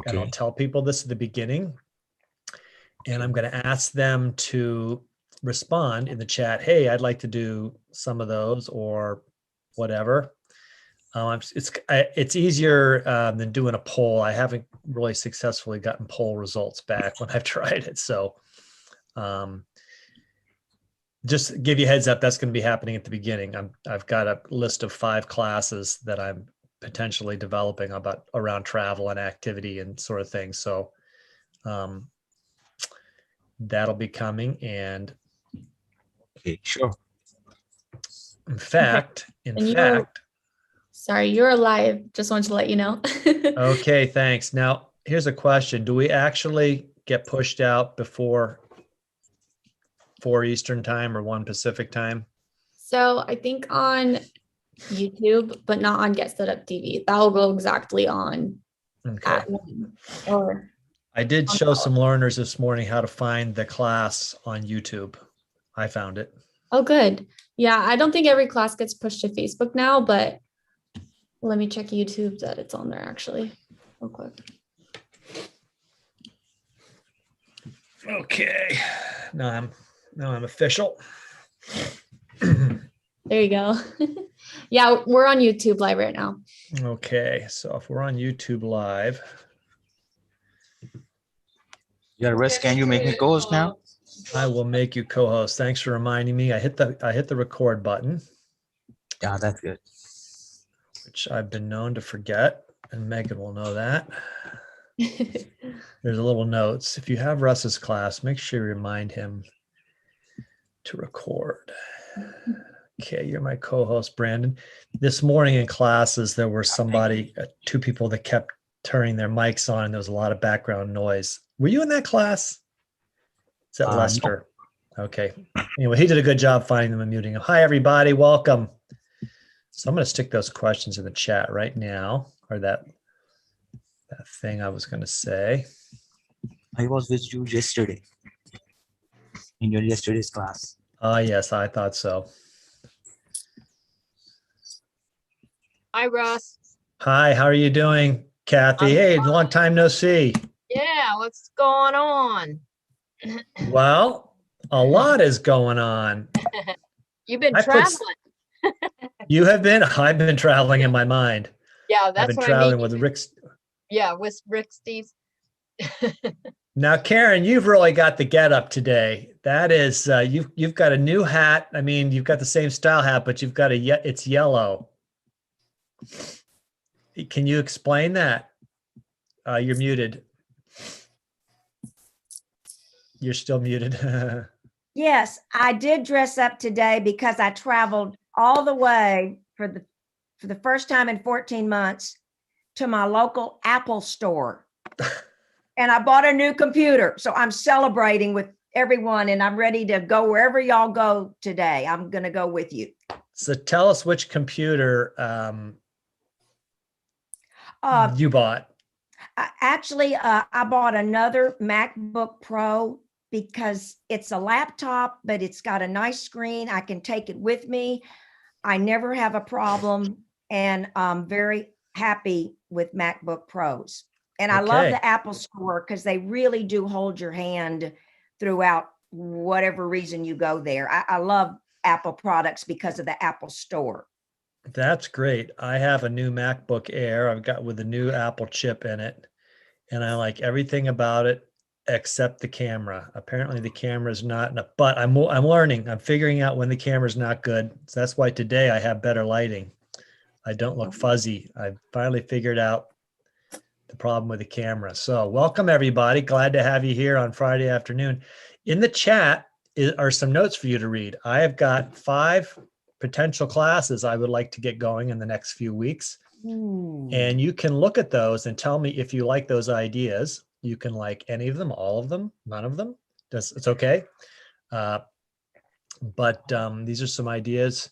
And I'll tell people this at the beginning. And I'm going to ask them to respond in the chat. Hey, I'd like to do some of those or whatever. It's easier than doing a poll. I haven't really successfully gotten poll results back when I've tried it. So just give you a heads up, that's going to be happening at the beginning. I've got a list of 5 classes that I'm potentially developing around travel and activity and sort of things. So that'll be coming. And okay, sure. In fact, sorry, you're live. Just wanted to let you know. Okay, thanks. Now, here's a question. Do we actually get pushed out before 4 Eastern time or 1 Pacific time? So I think on YouTube, but not on Get Set Up TV. That will go exactly on. Okay. At 1 or I did show some learners this morning how to find the class on YouTube. I found it. Oh, good. Yeah, I don't think every class gets pushed to Facebook now, but let me check YouTube that it's on there actually real quick. Okay. Now I'm official. There you go. Yeah, we're on YouTube live right now. Okay, so if we're on YouTube live. Yeah, Russ, can you make me co-host now? I will make you co-host. Thanks for reminding me. I hit the record button. Yeah, that's good. Which I've been known to forget, and Megan will know that. There's a little notes. If you have Russ's class, make sure you remind him to record. Okay, you're my co-host, Brandon. This morning in classes, there were 2 people that kept turning their mics on, and there was a lot of background noise. Were you in that class? Is that Lester? No. Okay. Anyway, he did a good job finding them and muting them. Hi, everybody. Welcome. So I'm going to stick those questions in the chat right now, or that thing I was going to say. I was with you yesterday in your yesterday's class. Yes, I thought so. Hi, Russ. Hi, how are you doing, Kathy? Hey, long time no see. Yeah, what's going on? Well, a lot is going on. You've been traveling. You have been? I've been traveling in my mind. Yeah, that's I've been what traveling I mean. with Rick. Yeah, with Rick Steves. Now, Karen, you've really got the get up today. That is, you've got a new hat. I mean, you've got the same style hat, but you've got it's yellow. Can you explain that? You're muted. You're still muted. Yes, I did dress up today because I traveled all the way for the first time in 14 months to my local Apple store. And I bought a new computer. So I'm celebrating with everyone and I'm ready to go wherever y'all go today. I'm going to go with you. So tell us which computer you bought. Actually, I bought another MacBook Pro because it's a laptop, but it's got a nice screen. I can take it with me. I never have a problem. And I'm very happy with MacBook Pros. And I love the Apple Store because they really do hold your hand throughout whatever reason you go there. I love Apple products because of the Apple Store. That's great. I have a new MacBook Air. I've got with a new Apple chip in it. And I like everything about it except the camera. Apparently the camera is not, but I'm learning. I'm figuring out when the camera is not good. So that's why today I have better lighting. I don't look fuzzy. I finally figured out the problem with the camera. So welcome everybody. Glad to have you here on Friday afternoon. In the chat are some notes for you to read. I have got 5 potential classes I would like to get going in the next few weeks. And you can look at those and tell me if you like those ideas. You can like any of them, all of them, none of them. It's okay. But these are some ideas.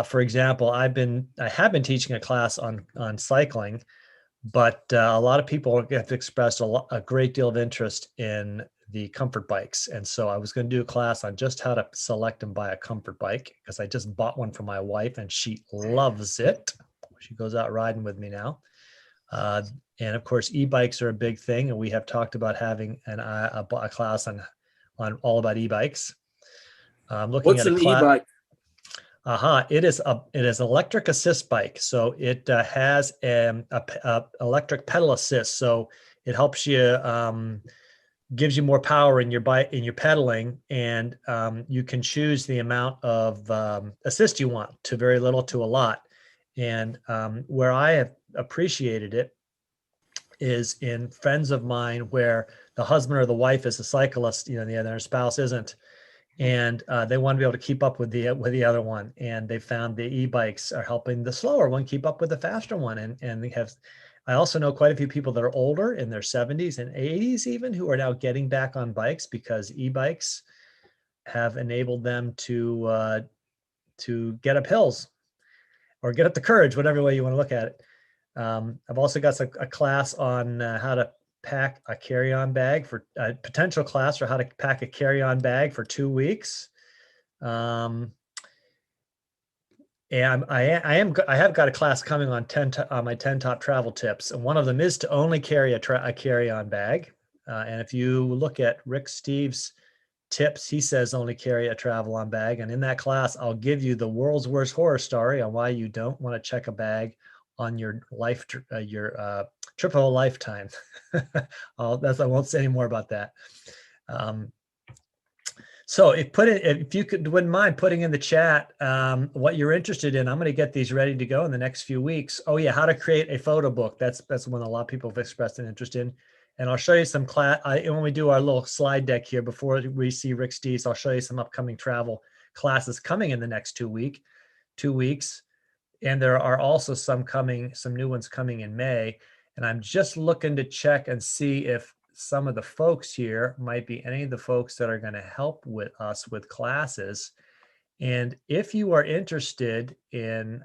For example, I have been teaching a class on cycling, but a lot of people have expressed a great deal of interest in the comfort bikes. And so I was going to do a class on just how to select and buy a comfort bike because I just bought one for my wife and she loves it. She goes out riding with me now. And of course, e-bikes are a big thing, and we have talked about having a class on all about e-bikes. Looking What's at a an class. e-bike? It is electric assist bike. So it has a electric pedal assist. So it helps you, gives you more power in your bike, in your pedaling, and you can choose the amount of assist you want, to very little to a lot. And where I have appreciated it is in friends of mine where the husband or the wife is a cyclist, their spouse isn't, and they want to be able to keep up with the other one. And they found the e-bikes are helping the slower one keep up with the faster one. And they have, I also know quite a few people that are older, in their 70s and 80s even, who are now getting back on bikes because e-bikes have enabled them to get up hills or get up the courage, whatever way you want to look at it. I've also got a class on how to pack a carry-on bag, for a potential class for how to pack a carry-on bag for 2 weeks. And I have got a class coming on my 10 top travel tips, and one of them is to only carry a carry-on bag. And if you look at Rick Steves' tips, he says only carry a travel-on bag. And in that class, I'll give you the world's worst horror story on why you don't want to check a bag on your trip of a lifetime. I won't say any more about that. So if you wouldn't mind putting in the chat what you're interested in, I'm going to get these ready to go in the next few weeks. Oh yeah, how to create a photo book. That's one a lot of people have expressed an interest in. And I'll show you some when we do our little slide deck here before we see Rick Steves, I'll show you some upcoming travel classes coming in the next 2 weeks. And there are also some new ones coming in May. And I'm just looking to check and see if some of the folks here might be any of the folks that are going to help with us with classes. And if you are interested in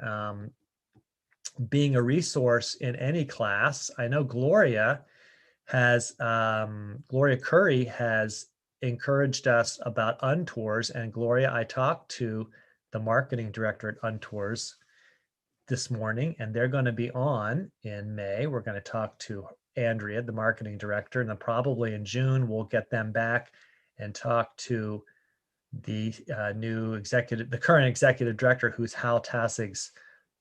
being a resource in any class, I know Gloria Curry has encouraged us about Untours. And Gloria, I talked to the marketing director at Untours this morning, and they're going to be on in May. We're going to talk to Andrea, the marketing director, and then probably in June we'll get them back and talk to the current executive director, who's Hal Tassig's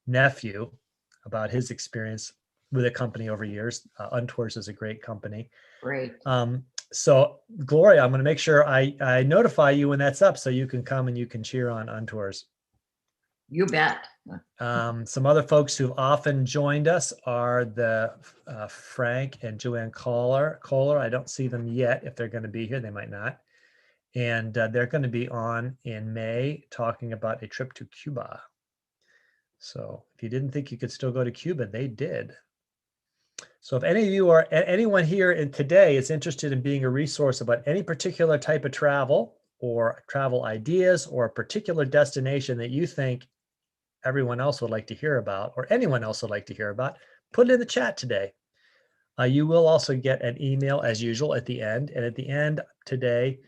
nephew, about his experience with a company over years. Untours is a great company. Great. So Gloria, I'm going to make sure I notify you when that's up, so you can come and you can cheer on Untours. You bet. Some other folks who've often joined us are the Frank and Joanne Kohler. I don't see them yet. If they're going to be here, they might not. And they're going to be on in May talking about a trip to Cuba. So if you didn't think you could still go to Cuba, they did. So if anyone here today is interested in being a resource about any particular type of travel or travel ideas or a particular destination that you think everyone else would like to hear about, or anyone else would like to hear about, put it in the chat today. You will also get an email as usual at the end. And at the end today,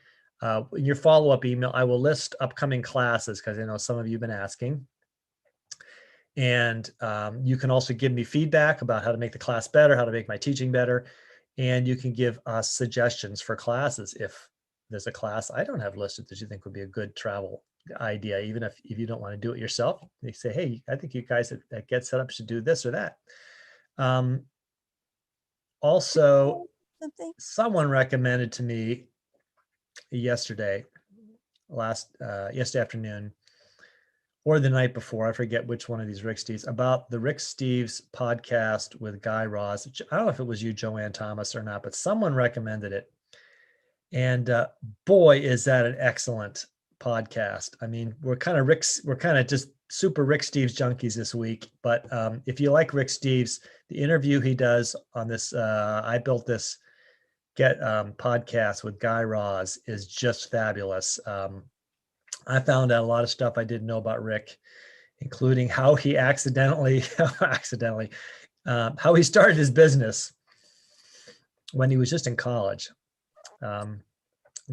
in your follow-up email, I will list upcoming classes, because I know some of you have been asking. And you can also give me feedback about how to make the class better, how to make my teaching better. And you can give us suggestions for classes. If there's a class I don't have listed that you think would be a good travel idea, even if you don't want to do it yourself, they say, hey, I think you guys that get set up should do this or that. Also, someone recommended to me yesterday afternoon, or the night before, I forget which one of these Rick Steves, about the Rick Steves podcast with Guy Raz. I don't know if it was you, Joanne Thomas, or not, but someone recommended it. And boy, is that an excellent podcast. I mean, we're kind of just super Rick Steves junkies this week. But if you like Rick Steves, the interview he does on this, I built this podcast with Guy Raz is just fabulous. I found out a lot of stuff I didn't know about Rick, including how he how he started his business when he was just in college.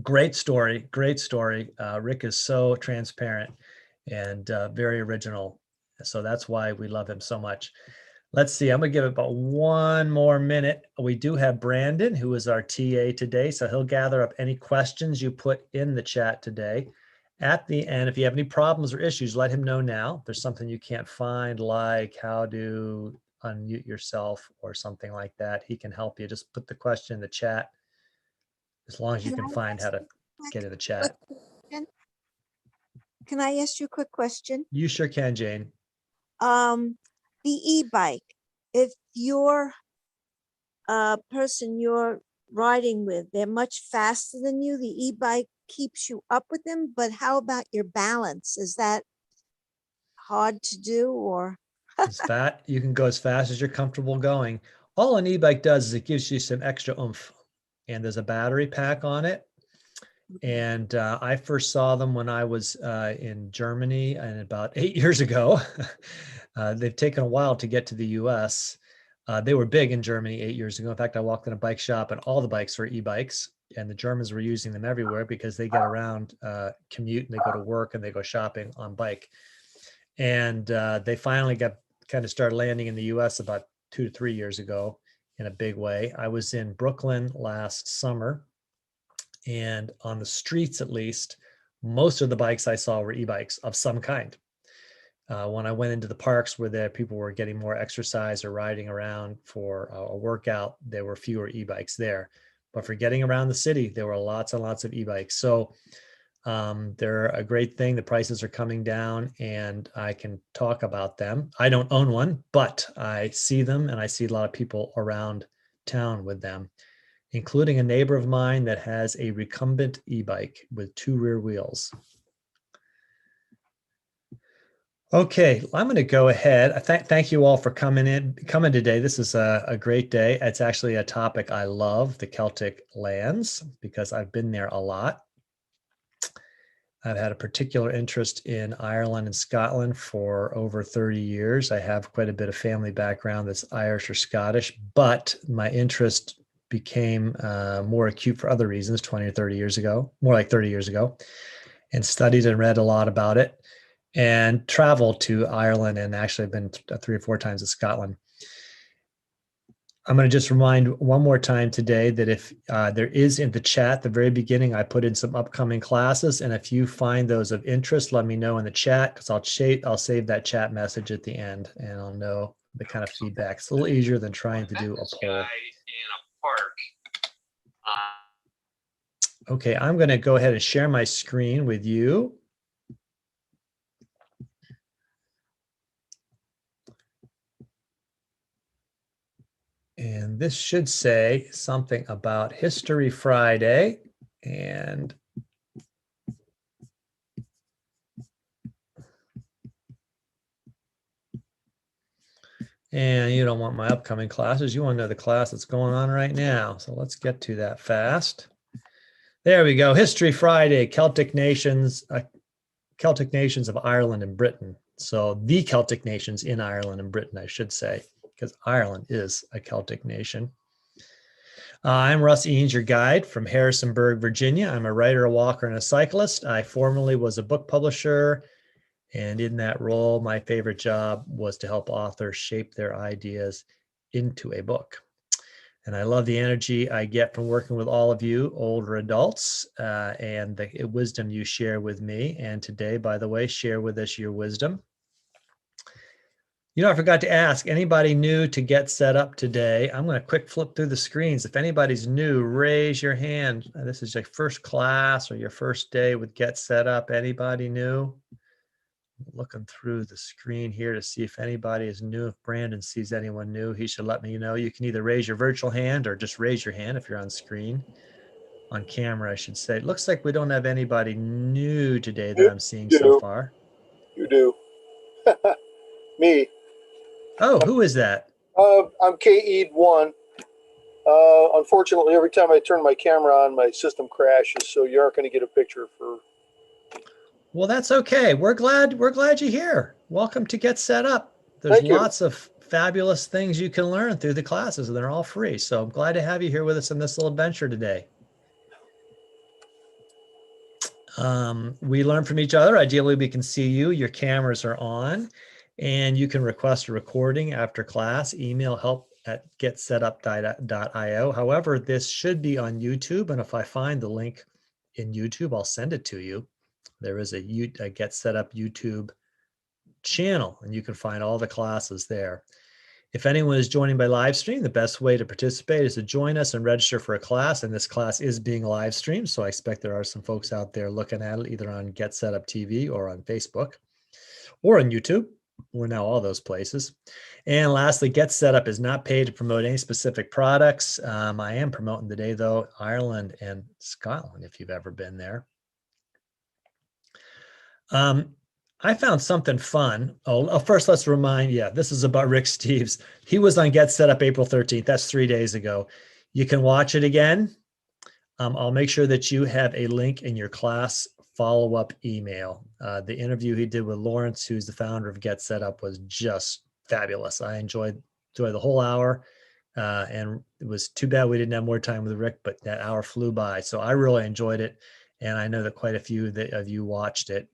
Great story. Rick is so transparent and very original. So that's why we love him so much. Let's see. I'm gonna give it about one more minute. We do have Brandon, who is our TA today, so he'll gather up any questions you put in the chat today. At the end, if you have any problems or issues, let him know now. If there's something you can't find, like how to unmute yourself or something like that, he can help you. Just put the question in the chat, as long as you can find how to get in the chat. Can I ask you a quick question? You sure can, Jane. The e-bike, if your person you're riding with, they're much faster than you, the e-bike keeps you up with them, but how about your balance? Is that hard to do, or? You can go as fast as you're comfortable going. All an e-bike does is it gives you some extra oomph, and there's a battery pack on it. And I first saw them when I was in Germany, and about 8 years ago. They've taken a while to get to the US. They were big in Germany 8 years ago. In fact, I walked in a bike shop and all the bikes were e-bikes, and the Germans were using them everywhere because they get around, commute, and they go to work and they go shopping on bike. And they finally kind of started landing in the US about 2 to 3 years ago in a big way. I was in Brooklyn last summer, and on the streets, at least, most of the bikes I saw were e-bikes of some kind. When I went into the parks where there people were getting more exercise or riding around for a workout, there were fewer e-bikes there. But for getting around the city, there were lots and lots of e-bikes. So they're a great thing. The prices are coming down, and I can talk about them. I don't own one, but I see them, and I see a lot of people around town with them, including a neighbor of mine that has a recumbent e-bike with 2 rear wheels. Okay, I'm going to go ahead. Thank you all for coming today. This is a great day. It's actually a topic I love, the Celtic lands, because I've been there a lot. I've had a particular interest in Ireland and Scotland for over 30 years. I have quite a bit of family background that's Irish or Scottish, but my interest became more acute for other reasons 20 or 30 years ago, more like 30 years ago, and studied and read a lot about it, and traveled to Ireland, and actually been 3 or 4 times to Scotland. I'm going to just remind one more time today that if there is in the chat, the very beginning, I put in some upcoming classes. And if you find those of interest, let me know in the chat, because I'll save that chat message at the end, and I'll know the kind of feedback. It's a little easier than trying to do a poll. Okay, I'm going to go ahead and share my screen with you. And this should say something about History Friday. And you don't want my upcoming classes. You want to know the class that's going on right now. So let's get to that fast. There we go. History Friday, Celtic nations of Ireland and Britain. So the Celtic nations in Ireland and Britain, I should say, because Ireland is a Celtic nation. I'm Russ Eanes, your guide from Harrisonburg, Virginia. I'm a writer, a walker, and a cyclist. I formerly was a book publisher, and in that role, my favorite job was to help authors shape their ideas into a book. And I love the energy I get from working with all of you older adults, and the wisdom you share with me. And today, by the way, share with us your wisdom. You know, I forgot to ask, anybody new to get set up today? I'm going to quick flip through the screens. If anybody's new, raise your hand. This is your first class or your first day with Get Set Up. Anybody new? Looking through the screen here to see if anybody is new. If Brandon sees anyone new, he should let me know. You can either raise your virtual hand or just raise your hand if you're on screen. On camera, I should say. It looks like we don't have anybody new today that I'm seeing so far. You do. Me. Oh, who is that? I'm KE1. Unfortunately, every time I turn my camera on, my system crashes, so you aren't going to get a picture for. Well, that's okay. We're glad you're here. Welcome to Get Set Up. There's lots of fabulous things you can learn through the classes, and they're all free. So I'm glad to have you here with us in this little adventure today. We learn from each other. Ideally, we can see you. Your cameras are on. And you can request a recording after class, email help@getsetup.io. However, this should be on YouTube. And if I find the link in YouTube, I'll send it to you. There is a Get Set Up YouTube channel, and you can find all the classes there. If anyone is joining by live stream, the best way to participate is to join us and register for a class. And this class is being live streamed, so I expect there are some folks out there looking at it either on Get Set Up TV or on Facebook or on YouTube. We're now all those places. And lastly, Get Set Up is not paid to promote any specific products. I am promoting today, though, Ireland and Scotland, if you've ever been there. I found something fun. First, let's remind, this is about Rick Steves. He was on Get Set Up April 13th. That's 3 days ago. You can watch it again. I'll make sure that you have a link in your class follow-up email. The interview he did with Lawrence, who's the founder of Get Set Up, was just fabulous. I enjoyed the whole hour, and it was too bad we didn't have more time with Rick, but that hour flew by. So I really enjoyed it, and I know that quite a few of you watched it.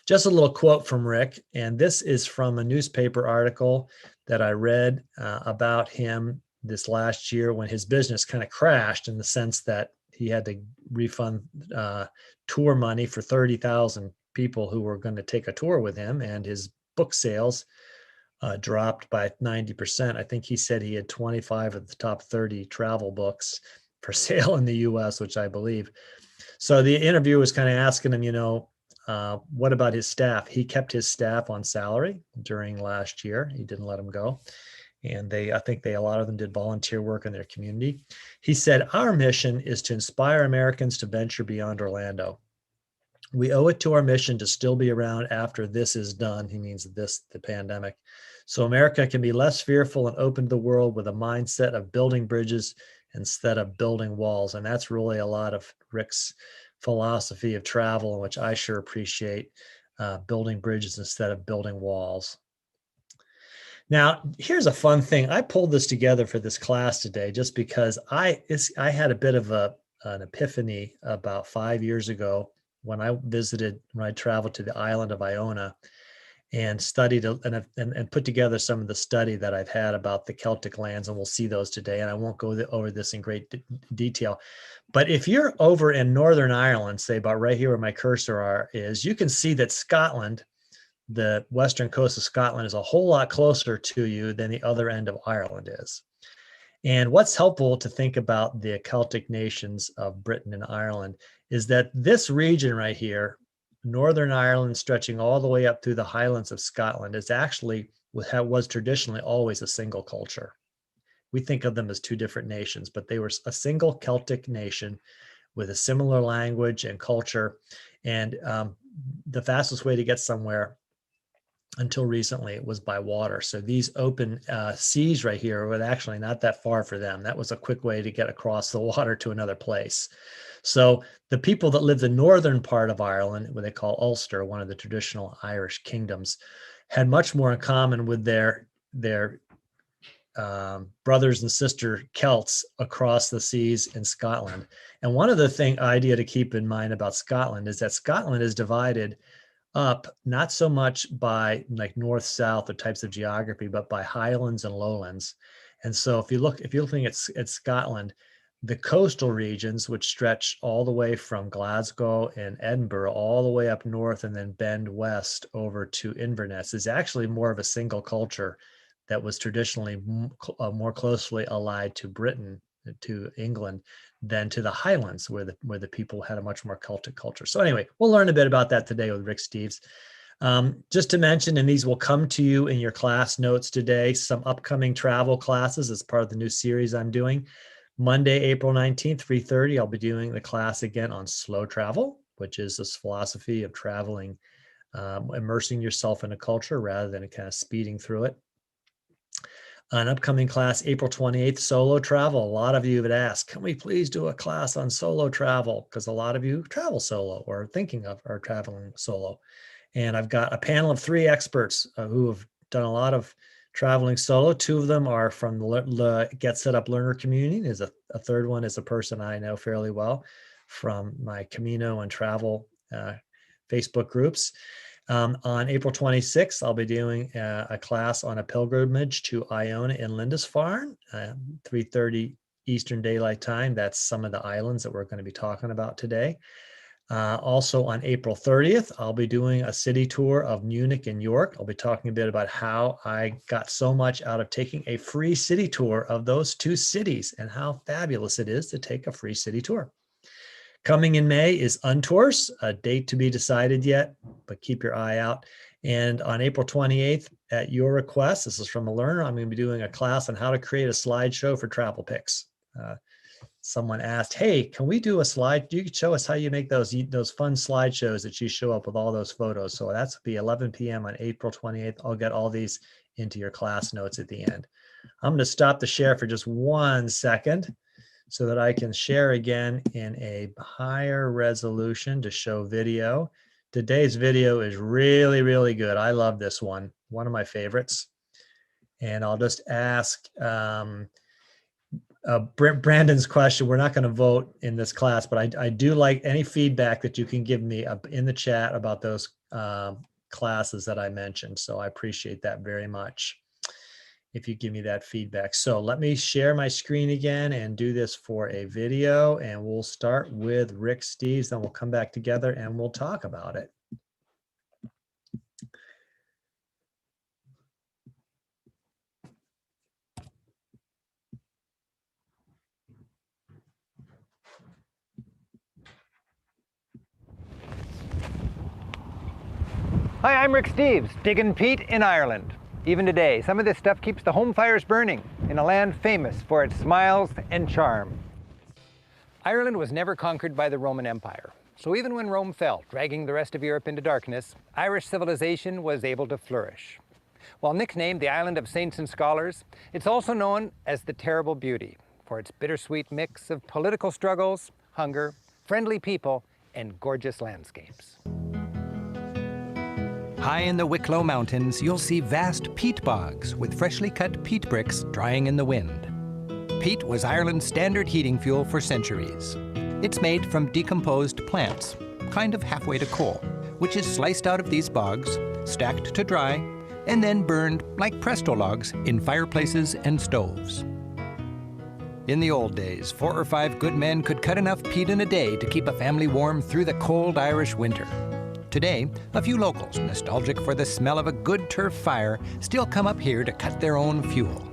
Just a little quote from Rick, and this is from a newspaper article that I read about him this last year when his business kind of crashed, in the sense that he had to refund tour money for 30,000 people who were going to take a tour with him, and his book sales dropped by 90%. I think he said he had 25 of the top 30 travel books for sale in the US, which I believe. So the interviewer was kind of asking him, what about his staff? He kept his staff on salary during last year. He didn't let them go. And I think a lot of them did volunteer work in their community. He said, "Our mission is to inspire Americans to venture beyond Orlando. We owe it to our mission to still be around after this is done." He means the pandemic. "So America can be less fearful and open to the world with a mindset of building bridges instead of building walls." And that's really a lot of Rick's philosophy of travel, which I sure appreciate, building bridges instead of building walls. Now, here's a fun thing. I pulled this together for this class today just because I had a bit of an epiphany about 5 years ago when I traveled to the island of Iona and studied and put together some of the study that I've had about the Celtic lands, and we'll see those today. And I won't go over this in great detail. But if you're over in Northern Ireland, say about right here where my cursor is, you can see that Scotland, the western coast of Scotland, is a whole lot closer to you than the other end of Ireland is. And what's helpful to think about the Celtic nations of Britain and Ireland is that this region right here, Northern Ireland stretching all the way up through the Highlands of Scotland, is actually was traditionally always a single culture. We think of them as two different nations, but they were a single Celtic nation with a similar language and culture. And the fastest way to get somewhere until recently was by water. So these open seas right here were actually not that far for them. That was a quick way to get across the water to another place. So the people that lived in the northern part of Ireland, what they call Ulster, one of the traditional Irish kingdoms, had much more in common with their brothers and sister Celts across the seas in Scotland. And one of the idea to keep in mind about Scotland is that Scotland is divided up not so much by like north, south, or types of geography, but by highlands and lowlands. And so if you're looking at Scotland, the coastal regions, which stretch all the way from Glasgow and Edinburgh all the way up north and then bend west over to Inverness, is actually more of a single culture that was traditionally more closely allied to Britain, to England, than to the Highlands, where the people had a much more Celtic culture. So anyway, we'll learn a bit about that today with Rick Steves. Just to mention, and these will come to you in your class notes today, some upcoming travel classes as part of the new series I'm doing. Monday, April 19th, 3:30, I'll be doing the class again on slow travel, which is this philosophy of traveling, immersing yourself in a culture rather than kind of speeding through it. An upcoming class, April 28th, solo travel. A lot of you have asked, can we please do a class on solo travel? Because a lot of you travel solo or thinking of or traveling solo. And I've got a panel of 3 experts who have done a lot of traveling solo. 2 of them are from the Get Set Up learner community. There's a third one is a person I know fairly well from my Camino and travel Facebook groups. On April 26th, I'll be doing a class on a pilgrimage to Iona and Lindisfarne, 3:30 Eastern Daylight Time. That's some of the islands that we're going to be talking about today. Also on April 30th, I'll be doing a city tour of Munich and York. I'll be talking a bit about how I got so much out of taking a free city tour of those two cities and how fabulous it is to take a free city tour. Coming in May is Untours, a date to be decided yet, but keep your eye out. And on April 28th, at your request, this is from a learner, I'm going to be doing a class on how to create a slideshow for travel pics. Someone asked, hey, can we do a slide? You could show us how you make those fun slideshows that you show up with all those photos. So that's be 11 p.m. on April 28th. I'll get all these into your class notes at the end. I'm going to stop the share for just 1 second so that I can share again in a higher resolution to show video. Today's video is really, really good. I love this one of my favorites. And I'll just ask, Brandon's question. We're not going to vote in this class, but I do like any feedback that you can give me in the chat about those classes that I mentioned. So I appreciate that very much if you give me that feedback. So let me share my screen again and do this for a video, and we'll start with Rick Steves, then we'll come back together and we'll talk about it. Hi, I'm Rick Steves, digging peat in Ireland. Even today, some of this stuff keeps the home fires burning in a land famous for its smiles and charm. Ireland was never conquered by the Roman Empire, so even when Rome fell, dragging the rest of Europe into darkness, Irish civilization was able to flourish. While nicknamed the Island of Saints and Scholars, it's also known as the Terrible Beauty for its bittersweet mix of political struggles, hunger, friendly people, and gorgeous landscapes. High in the Wicklow Mountains, you'll see vast peat bogs with freshly cut peat bricks drying in the wind. Peat was Ireland's standard heating fuel for centuries. It's made from decomposed plants, kind of halfway to coal, which is sliced out of these bogs, stacked to dry, and then burned like presto logs in fireplaces and stoves. In the old days, 4 or 5 good men could cut enough peat in a day to keep a family warm through the cold Irish winter. Today, a few locals, nostalgic for the smell of a good turf fire, still come up here to cut their own fuel.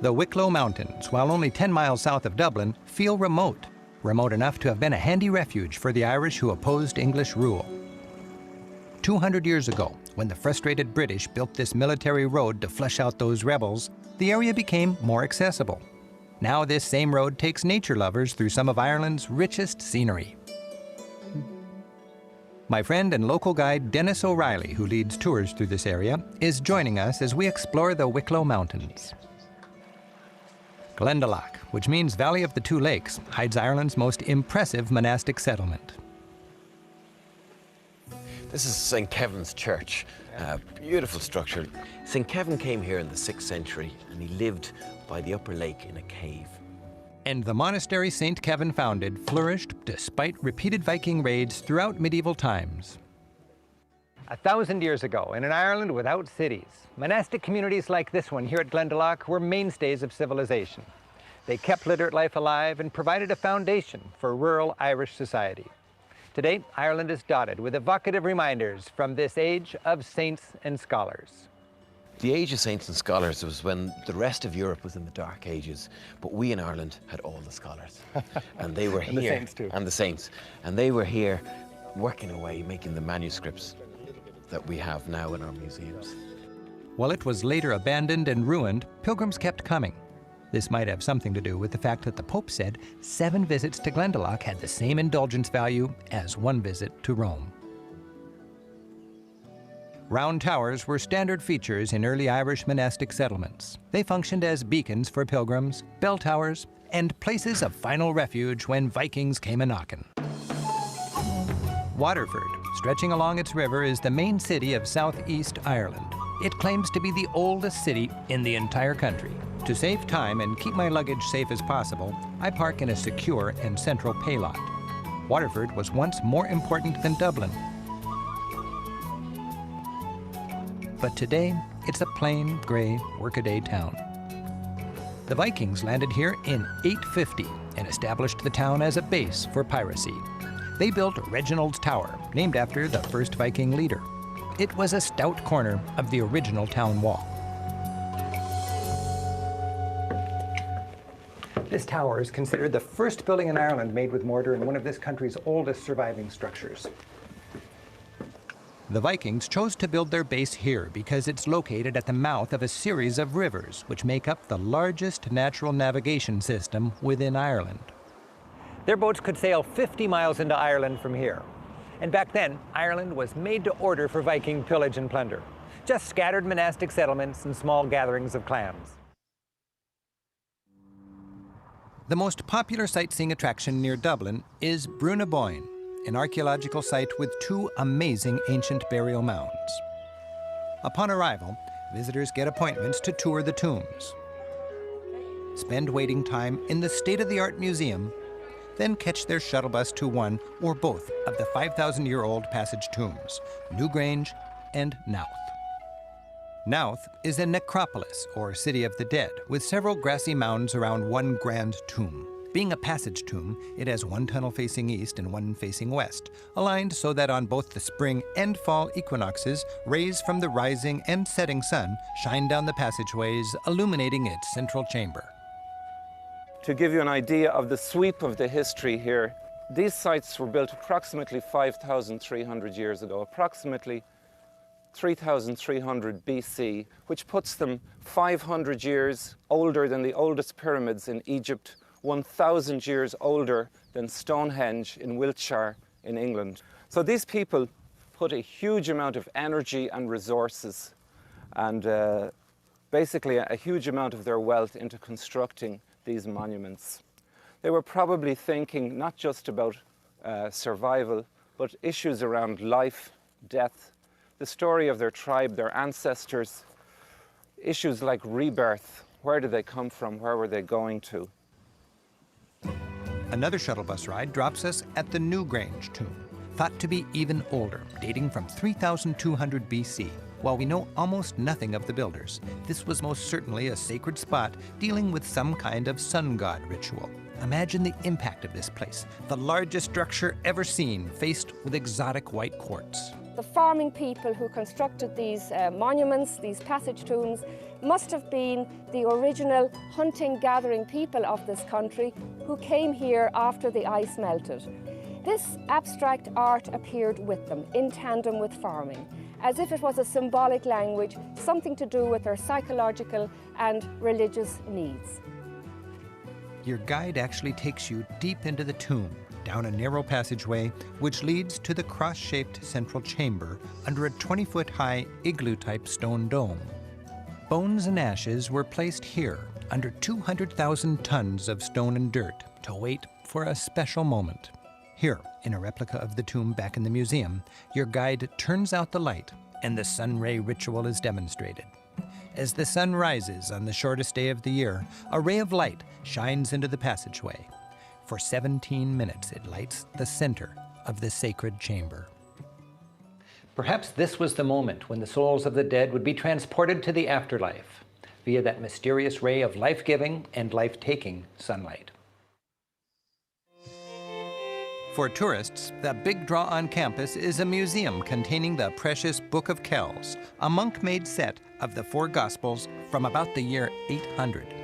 The Wicklow Mountains, while only 10 miles south of Dublin, feel remote enough to have been a handy refuge for the Irish who opposed English rule. 200 years ago, when the frustrated British built this military road to flush out those rebels, the area became more accessible. Now this same road takes nature lovers through some of Ireland's richest scenery. My friend and local guide Dennis O'Reilly, who leads tours through this area, is joining us as we explore the Wicklow Mountains. Glendalough, which means Valley of the Two Lakes, hides Ireland's most impressive monastic settlement. This is St. Kevin's Church, a beautiful structure. St. Kevin came here in the 6th century and he lived by the upper lake in a cave. And the monastery St. Kevin founded flourished despite repeated Viking raids throughout medieval times. 1,000 years ago, in an Ireland without cities, monastic communities like this one here at Glendalough were mainstays of civilization. They kept literate life alive and provided a foundation for rural Irish society. Today, Ireland is dotted with evocative reminders from this age of saints and scholars. The age of saints and scholars was when the rest of Europe was in the Dark Ages, but we in Ireland had all the scholars. And they were here. And the saints too. And the saints. And they were here working away, making the manuscripts that we have now in our museums. While it was later abandoned and ruined, pilgrims kept coming. This might have something to do with the fact that the Pope said 7 visits to Glendalough had the same indulgence value as 1 visit to Rome. Round towers were standard features in early Irish monastic settlements. They functioned as beacons for pilgrims, bell towers, and places of final refuge when Vikings came a-knockin'. Waterford, stretching along its river, is the main city of southeast Ireland. It claims to be the oldest city in the entire country. To save time and keep my luggage safe as possible, I park in a secure and central pay lot. Waterford was once more important than Dublin. But today, it's a plain, gray, workaday town. The Vikings landed here in 850 and established the town as a base for piracy. They built Reginald's Tower, named after the first Viking leader. It was a stout corner of the original town wall. This tower is considered the first building in Ireland made with mortar and one of this country's oldest surviving structures. The Vikings chose to build their base here because it's located at the mouth of a series of rivers, which make up the largest natural navigation system within Ireland. Their boats could sail 50 miles into Ireland from here. And back then, Ireland was made to order for Viking pillage and plunder. Just scattered monastic settlements and small gatherings of clans. The most popular sightseeing attraction near Dublin is Bruno Boyne, an archaeological site with 2 amazing ancient burial mounds. Upon arrival, visitors get appointments to tour the tombs, spend waiting time in the state-of-the-art museum, then catch their shuttle bus to one or both of the 5,000-year-old passage tombs, Newgrange and Knowth. Knowth is a necropolis, or city of the dead, with several grassy mounds around one grand tomb. Being a passage tomb, it has one tunnel facing east and one facing west, aligned so that on both the spring and fall equinoxes, rays from the rising and setting sun shine down the passageways, illuminating its central chamber. To give you an idea of the sweep of the history here, these sites were built approximately 5,300 years ago, approximately 3,300 BC, which puts them 500 years older than the oldest pyramids in Egypt, 1,000 years older than Stonehenge in Wiltshire in England. So these people put a huge amount of energy and resources and basically a huge amount of their wealth into constructing these monuments. They were probably thinking not just about survival, but issues around life, death, the story of their tribe, their ancestors, issues like rebirth. Where did they come from? Where were they going to? Another shuttle bus ride drops us at the Newgrange Tomb, thought to be even older, dating from 3,200 BC. While we know almost nothing of the builders, this was most certainly a sacred spot dealing with some kind of sun god ritual. Imagine the impact of this place, the largest structure ever seen, faced with exotic white quartz. The farming people who constructed these monuments, these passage tombs, must have been the original hunting-gathering people of this country who came here after the ice melted. This abstract art appeared with them, in tandem with farming, as if it was a symbolic language, something to do with their psychological and religious needs. Your guide actually takes you deep into the tomb, down a narrow passageway which leads to the cross-shaped central chamber under a 20-foot-high igloo-type stone dome. Bones and ashes were placed here under 200,000 tons of stone and dirt to wait for a special moment. Here, in a replica of the tomb back in the museum, your guide turns out the light and the sun ray ritual is demonstrated. As the sun rises on the shortest day of the year, a ray of light shines into the passageway. For 17 minutes, it lights the center of the sacred chamber. Perhaps this was the moment when the souls of the dead would be transported to the afterlife via that mysterious ray of life-giving and life-taking sunlight. For tourists, the big draw on campus is a museum containing the precious Book of Kells, a monk-made set of the 4 Gospels from about the year 800.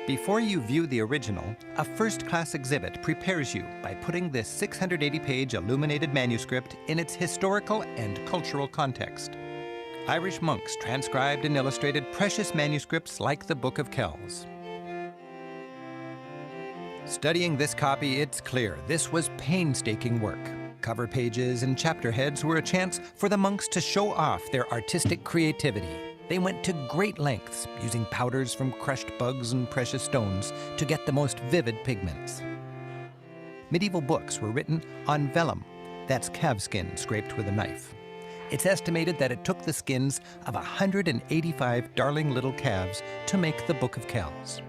Before you view the original, a first-class exhibit prepares you by putting this 680-page illuminated manuscript in its historical and cultural context. Irish monks transcribed and illustrated precious manuscripts like the Book of Kells. Studying this copy, it's clear this was painstaking work. Cover pages and chapter heads were a chance for the monks to show off their artistic creativity. They went to great lengths, using powders from crushed bugs and precious stones to get the most vivid pigments. Medieval books were written on vellum, that's calfskin scraped with a knife. It's estimated that it took the skins of 185 darling little calves to make the Book of Kells.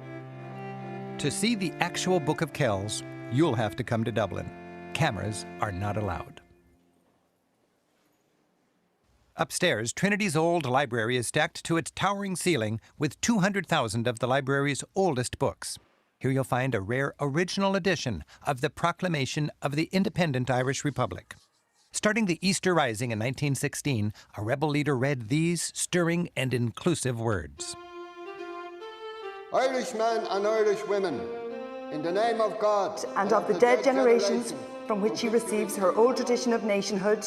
To see the actual Book of Kells, you'll have to come to Dublin. Cameras are not allowed. Upstairs, Trinity's old library is stacked to its towering ceiling with 200,000 of the library's oldest books. Here you'll find a rare original edition of the Proclamation of the Independent Irish Republic. Starting the Easter Rising in 1916, a rebel leader read these stirring and inclusive words. Irishmen and Irish women, in the name of God and of the dead generations from which she receives her old tradition of nationhood,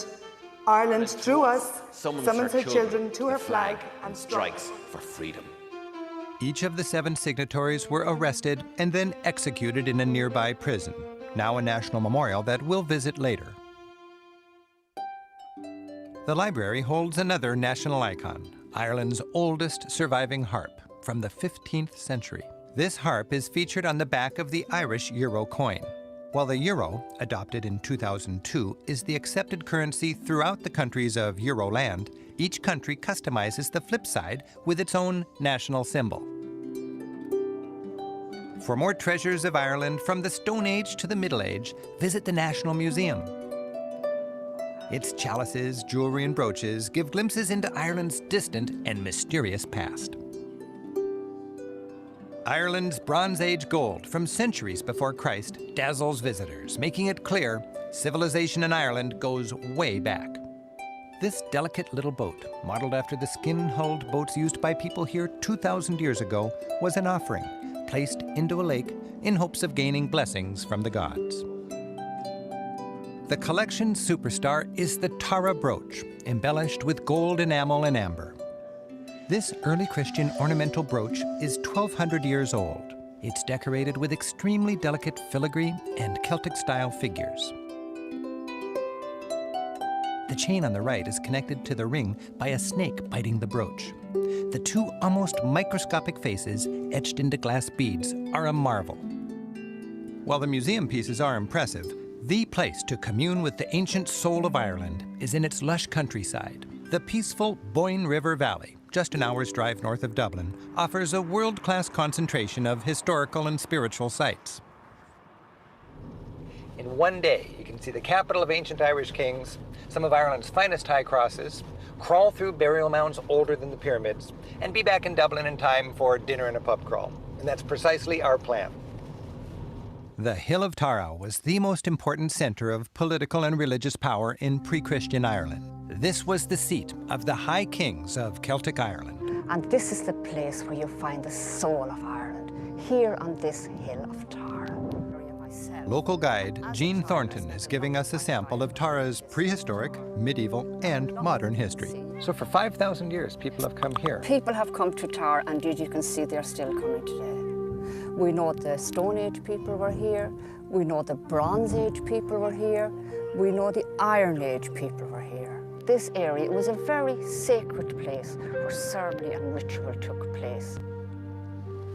Ireland, through us, summons her children to her flag and strikes for freedom. Each of the 7 signatories were arrested and then executed in a nearby prison, now a national memorial that we'll visit later. The library holds another national icon, Ireland's oldest surviving harp from the 15th century. This harp is featured on the back of the Irish euro coin. While the euro, adopted in 2002, is the accepted currency throughout the countries of Euroland, each country customizes the flip side with its own national symbol. For more treasures of Ireland from the Stone Age to the Middle Age, visit the National Museum. Its chalices, jewelry, and brooches give glimpses into Ireland's distant and mysterious past. Ireland's Bronze Age gold from centuries before Christ dazzles visitors, making it clear civilization in Ireland goes way back. This delicate little boat, modeled after the skin-hulled boats used by people here 2,000 years ago, was an offering placed into a lake in hopes of gaining blessings from the gods. The collection's superstar is the Tarou brooch, embellished with gold enamel and amber. This early Christian ornamental brooch is 1,200 years old. It's decorated with extremely delicate filigree and Celtic-style figures. The chain on the right is connected to the ring by a snake biting the brooch. The 2 almost microscopic faces etched into glass beads are a marvel. While the museum pieces are impressive, the place to commune with the ancient soul of Ireland is in its lush countryside. The peaceful Boyne River Valley, just an hour's drive north of Dublin, offers a world-class concentration of historical and spiritual sites. In one day, you can see the capital of ancient Irish kings, some of Ireland's finest high crosses, crawl through burial mounds older than the pyramids, and be back in Dublin in time for dinner and a pub crawl. And that's precisely our plan. The Hill of Tarou was the most important center of political and religious power in pre-Christian Ireland. This was the seat of the High Kings of Celtic Ireland. And this is the place where you find the soul of Ireland, here on this Hill of Tarou. Local guide Jean Thornton is giving us a sample of Tarou's prehistoric, medieval, and modern history. So for 5,000 years, people have come here. People have come to Tarou, and as you can see, they're still coming today. We know the Stone Age people were here. We know the Bronze Age people were here. We know the Iron Age people were here. This area was a very sacred place where ceremony and ritual took place.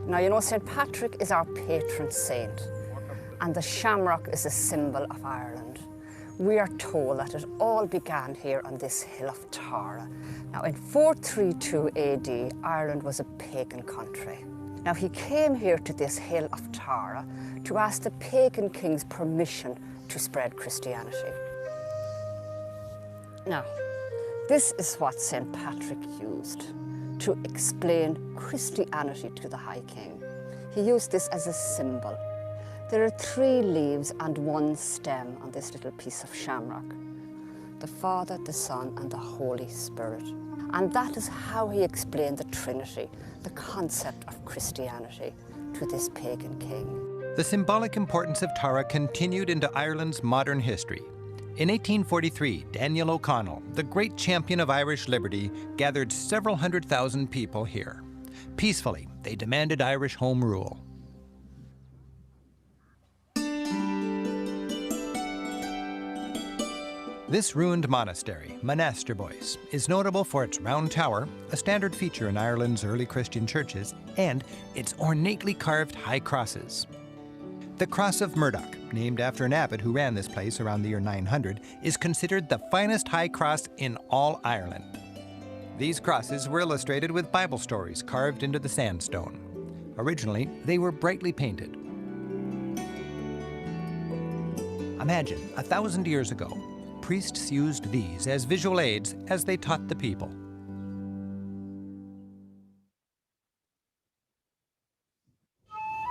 Now, you know, St. Patrick is our patron saint, and the shamrock is a symbol of Ireland. We are told that it all began here on this Hill of Tarou. Now, in 432 AD, Ireland was a pagan country. Now, he came here to this Hill of Tarou to ask the pagan king's permission to spread Christianity. Now, this is what St. Patrick used to explain Christianity to the High King. He used this as a symbol. There are 3 leaves and 1 stem on this little piece of shamrock. The Father, the Son, and the Holy Spirit. And that is how he explained the Trinity, the concept of Christianity, to this pagan king. The symbolic importance of Tarou continued into Ireland's modern history. In 1843, Daniel O'Connell, the great champion of Irish liberty, gathered several 100,000 people here. Peacefully, they demanded Irish home rule. This ruined monastery, Monasterboice, is notable for its round tower, a standard feature in Ireland's early Christian churches, and its ornately carved high crosses. The Cross of Murdoch, named after an abbot who ran this place around the year 900, is considered the finest high cross in all Ireland. These crosses were illustrated with Bible stories carved into the sandstone. Originally, they were brightly painted. Imagine, 1,000 years ago, priests used these as visual aids as they taught the people.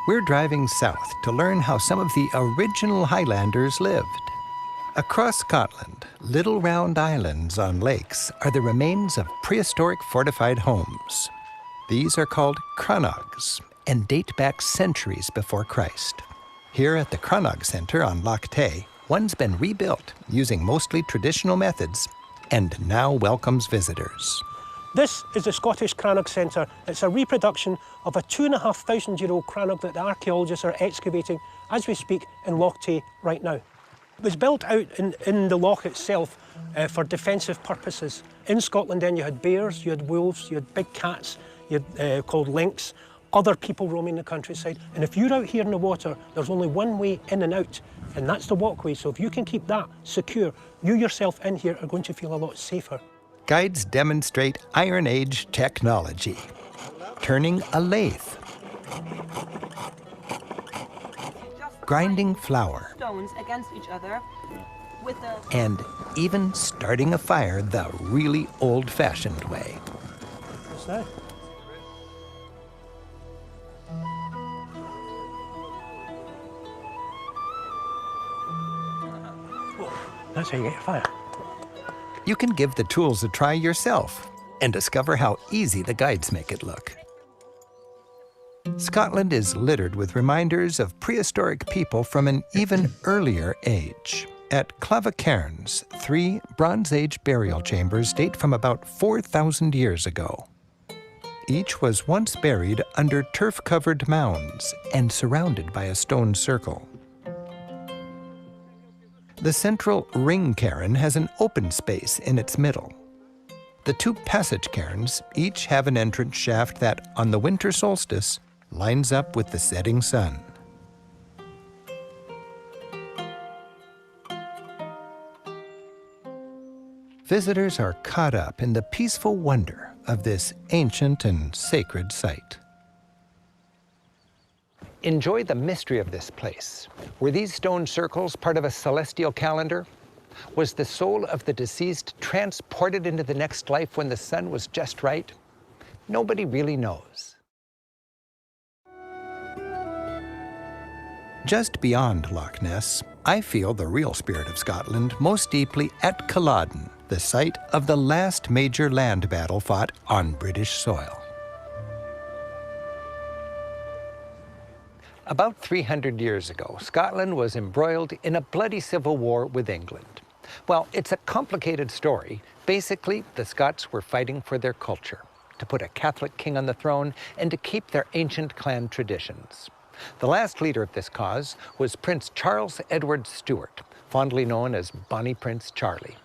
We're driving south to learn how some of the original Highlanders lived. Across Scotland, little round islands on lakes are the remains of prehistoric fortified homes. These are called Crannogs and date back centuries before Christ. Here at the Crannog Centre on Loch Tay, one's been rebuilt using mostly traditional methods and now welcomes visitors. This is the Scottish Crannog Centre. It's a reproduction of a 2,500-year-old crannog that the archaeologists are excavating as we speak in Loch Tay right now. It was built out in the loch itself for defensive purposes. In Scotland then you had bears, you had wolves, you had big cats, you had called lynx, other people roaming the countryside. And if you're out here in the water, there's only one way in and out, and that's the walkway. So if you can keep that secure, you yourself in here are going to feel a lot safer. Guides demonstrate Iron Age technology, turning a lathe, grinding flour, stones against each other with a... and even starting a fire the really old-fashioned way. What's that? That's how you get your fire. You can give the tools a try yourself and discover how easy the guides make it look. Scotland is littered with reminders of prehistoric people from an even earlier age. At Clavacairns, 3 Bronze Age burial chambers date from about 4,000 years ago. Each was once buried under turf-covered mounds and surrounded by a stone circle. The central ring cairn has an open space in its middle. The 2 passage cairns each have an entrance shaft that, on the winter solstice, lines up with the setting sun. Visitors are caught up in the peaceful wonder of this ancient and sacred site. Enjoy the mystery of this place. Were these stone circles part of a celestial calendar? Was the soul of the deceased transported into the next life when the sun was just right? Nobody really knows. Just beyond Loch Ness, I feel the real spirit of Scotland most deeply at Culladen, the site of the last major land battle fought on British soil. About 300 years ago, Scotland was embroiled in a bloody civil war with England. Well, it's a complicated story. Basically, the Scots were fighting for their culture, to put a Catholic king on the throne and to keep their ancient clan traditions. The last leader of this cause was Prince Charles Edward Stuart, fondly known as Bonnie Prince Charlie.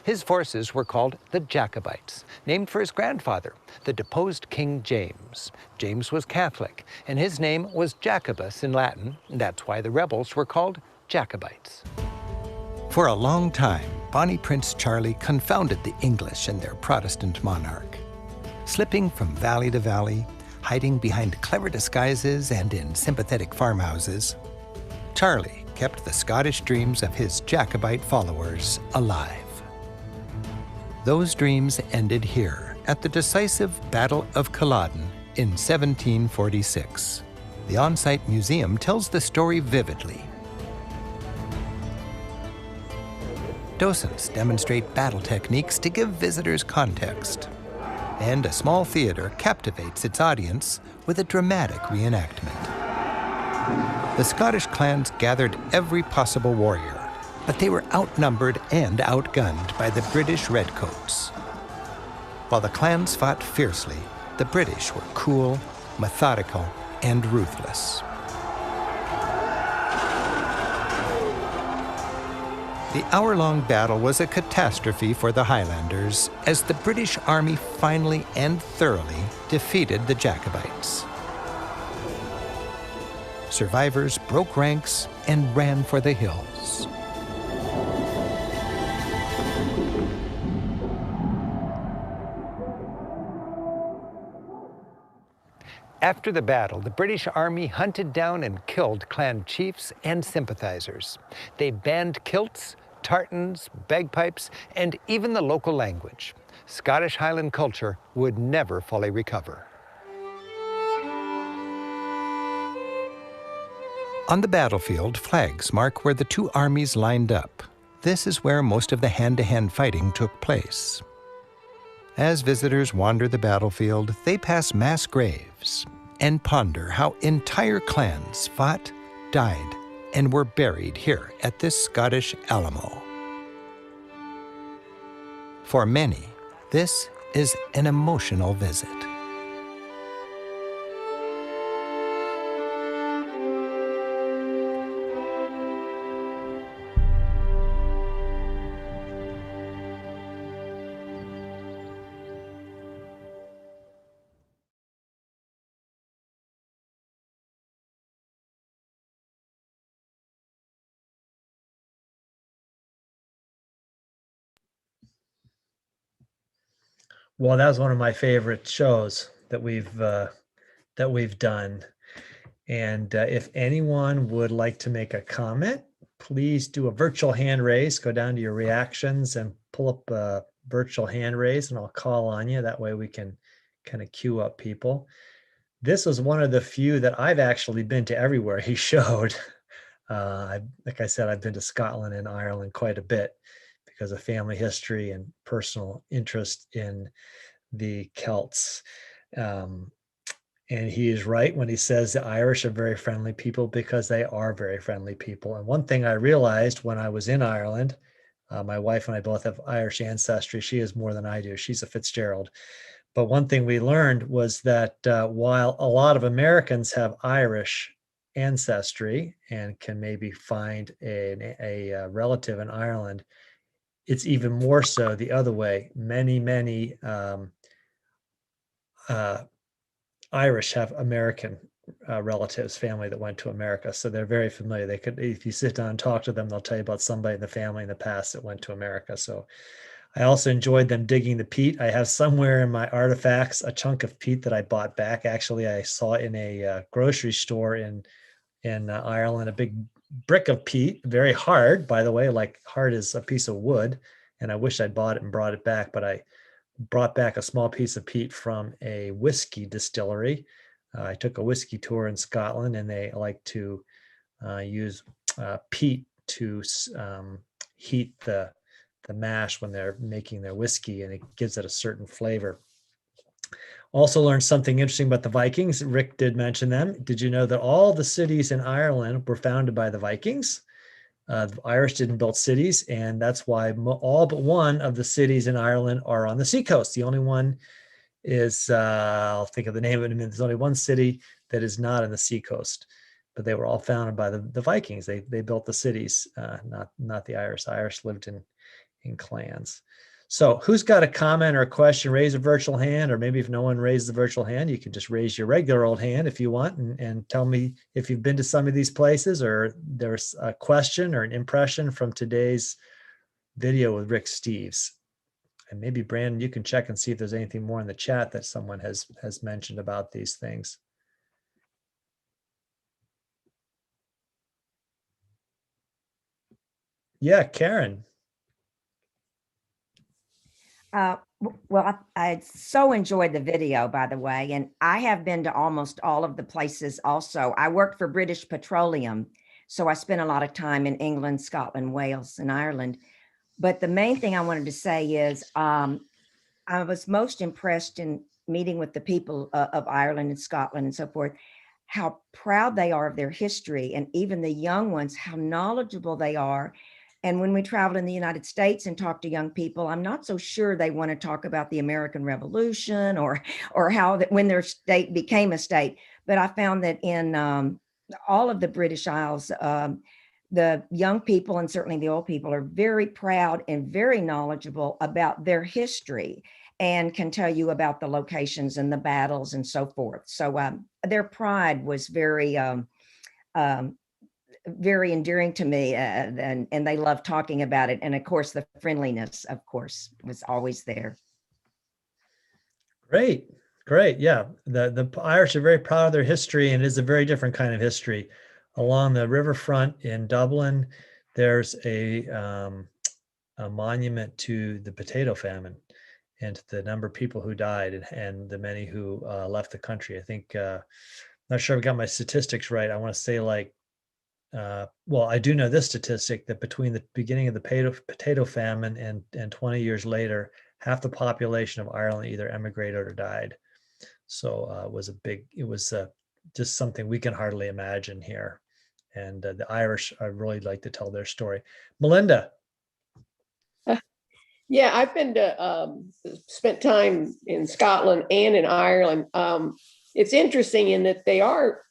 His forces were called the Jacobites, named for his grandfather, the deposed King James. James was Catholic, and his name was Jacobus in Latin, and that's why the rebels were called Jacobites. For a long time, Bonnie Prince Charlie confounded the English and their Protestant monarch. Slipping from valley to valley, hiding behind clever disguises and in sympathetic farmhouses, Charlie kept the Scottish dreams of his Jacobite followers alive. Those dreams ended here at the decisive Battle of Culladen in 1746. The on-site museum tells the story vividly. Docents demonstrate battle techniques to give visitors context. And a small theater captivates its audience with a dramatic reenactment. The Scottish clans gathered every possible warrior, but they were outnumbered and outgunned by the British redcoats. While the clans fought fiercely, the British were cool, methodical, and ruthless. The hour-long battle was a catastrophe for the Highlanders as the British Army finally and thoroughly defeated the Jacobites. survivors broke ranks and ran for the hills. After the battle, the British Army hunted down and killed clan chiefs and sympathizers. They banned kilts, tartans, bagpipes, and even the local language. Scottish Highland culture would never fully recover. On the battlefield, flags mark where the two armies lined up. This is where most of the hand-to-hand fighting took place. As visitors wander the battlefield, they pass mass graves and ponder how entire clans fought, died, and were buried here at this Scottish Alamo. For many, this is an emotional visit. Well, that was one of my favorite shows that we've done. And if anyone would like to make a comment, please do a virtual hand raise. Go down to your reactions and pull up a virtual hand raise, and I'll call on you. That way we can kind of queue up people. This was one of the few that I've actually been to everywhere he showed. Like I said, I've been to Scotland and Ireland quite a bit because of family history and personal interest in the Celts. And he is right when he says the Irish are very friendly people, because they are very friendly people. And one thing I realized when I was in Ireland, my wife and I both have Irish ancestry. She has more than I do. She's a Fitzgerald. But one thing we learned was that while a lot of Americans have Irish ancestry and can maybe find a relative in Ireland, it's even more so the other way. Many Irish have American relatives, family that went to America. So they're very familiar. They could, if you sit down and talk to them, they'll tell you about somebody in the family in the past that went to America. So I also enjoyed them digging the peat. I have somewhere in my artifacts a chunk of peat that I bought back. Actually, I saw in a grocery store in Ireland, a big brick of peat, very hard, by the way, like hard as a piece of wood. And I wish I'd bought it and brought it back, but I brought back a small piece of peat from a whiskey distillery. I took a whiskey tour in Scotland, and they like to use peat to heat the mash when they're making their whiskey, and it gives it a certain flavor. Also learned something interesting about the Vikings. Rick did mention them. Did you know that all the cities in Ireland were founded by the Vikings? The Irish didn't build cities, and that's why all but one of the cities in Ireland are on the seacoast. The only one is, I'll think of the name of it in a minute. There's only one city that is not on the seacoast, but they were all founded by the Vikings. They built the cities, not the Irish. The Irish lived in clans. So who's got a comment or a question? Raise a virtual hand, or maybe if no one raised the virtual hand, you can just raise your regular old hand if you want, and tell me if you've been to some of these places, or there's a question or an impression from today's video with Rick Steves. And maybe Brandon, you can check and see if there's anything more in the chat that someone has mentioned about these things. Yeah, Karen. Well, I so enjoyed the video, by the way, and I have been to almost all of the places also. I worked for British Petroleum, so I spent a lot of time in England, Scotland, Wales, and Ireland. But the main thing I wanted to say is I was most impressed in meeting with the people of Ireland and Scotland and so forth, how proud they are of their history, and even the young ones, how knowledgeable they are. And when we travel in the United States and talk to young people, I'm not so sure they want to talk about the American Revolution or how that when their state became a state. But I found that in all of the British Isles, the young people and certainly the old people are very proud and very knowledgeable about their history and can tell you about the locations and the battles and so forth. So their pride was very very endearing to me, and they love talking about it. And of course, the friendliness, of course, was always there. Great, great. Yeah, the Irish are very proud of their history, and it is a very different kind of history. Along the riverfront in Dublin, there's a monument to the potato famine and the number of people who died and the many who left the country. I think, not sure I've got my statistics right. I want to say like, well, I do know this statistic that between the beginning of the potato famine and 20 years later, half the population of Ireland either emigrated or died. So it was just something we can hardly imagine here. And the Irish, I really like to tell their story. Melinda. Yeah, I've been to spent time in Scotland and in Ireland. It's interesting in that they are